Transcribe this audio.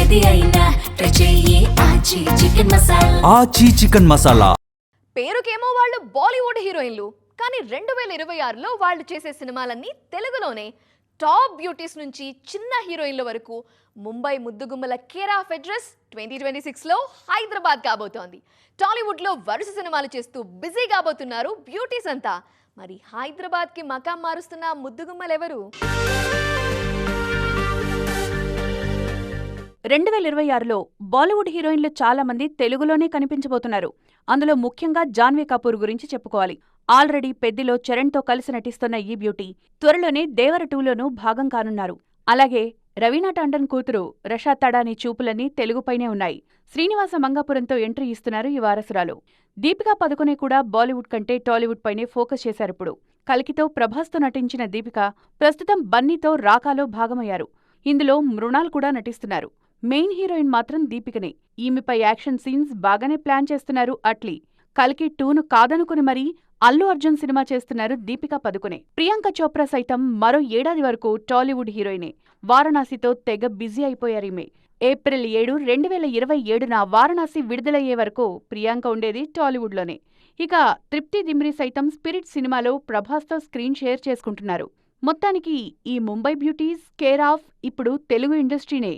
ఏది అయినా ట్రై చెయ్యి ఆచి చికెన్ మసాలా. ఆచి చికెన్ మసాలా. పేరుకేమో వాళ్ళు బాలీవుడ్ హీరోయిన్లు, కానీ 2026లో వాళ్ళు చేసే సినిమాలన్నీ తెలుగులోనే. టాప్ బ్యూటీస్ నుంచి చిన్న హీరోయిన్ల వరకు ముంబై ముద్దుగుమ్మల కేర్ ఆఫ్ అడ్రస్ 2026లో హైదరాబాద్ కాబోతోంది. టాలీవుడ్లో వరుస సినిమాలు చేస్తూ బిజీ కాబోతున్నారు బ్యూటీస్ అంతా. మరి హైదరాబాద్కి మకాం మారుస్తున్న ముద్దుగుమ్మలెవరు? 2026లో బాలీవుడ్ హీరోయిన్లు చాలా మంది తెలుగులోనే కనిపించబోతున్నారు. అందులో ముఖ్యంగా జాన్వీ కపూర్ గురించి చెప్పుకోవాలి. ఆల్రెడీ పెద్దిలో చరణ్తో కలిసి నటిస్తున్న ఈ బ్యూటీ త్వరలోనే దేవర 2లోనూ భాగం కానున్నారు. అలాగే రవీనా టాండన్ కూతురు రషా తడానీ చూపులన్నీ తెలుగుపైనే ఉన్నాయి. శ్రీనివాస మంగాపురంతో ఎంట్రీ ఇస్తున్నారు ఈ వారసురాలు. దీపికా పదుకొనే కూడా బాలీవుడ్ కంటే టాలీవుడ్ పైనే ఫోకస్ చేశారిప్పుడు. కల్కితో ప్రభాస్తో నటించిన దీపిక ప్రస్తుతం బన్నీతో రాకాలో భాగమయ్యారు. ఇందులో మృణాల్ కూడా నటిస్తున్నారు. మెయిన్ హీరోయిన్ మాత్రం దీపికనే. ఈమెపై యాక్షన్ సీన్స్ బాగానే ప్లాన్ చేస్తున్నారు అట్లీ. కల్కి 2ను కాదనుకుని మరీ అల్లు అర్జున్ సినిమా చేస్తున్నారు దీపికా పదుకొనే. ప్రియాంక చోప్రా సైతం మరో ఏడాది వరకు టాలీవుడ్ హీరోయినే. వారణాసితో తెగ బిజీ అయిపోయారీమె. ఏప్రిల్ 7, 2027న వారణాసి విడుదలయ్యే వరకు ప్రియాంక ఉండేది టాలీవుడ్లోనే. ఇక తృప్తి దిమ్రి సైతం స్పిరిట్ సినిమాలో ప్రభాస్తో స్క్రీన్ షేర్ చేసుకుంటున్నారు. మొత్తానికి ఈ ముంబై బ్యూటీస్ కేర్ ఆఫ్ ఇప్పుడు తెలుగు ఇండస్ట్రీనే.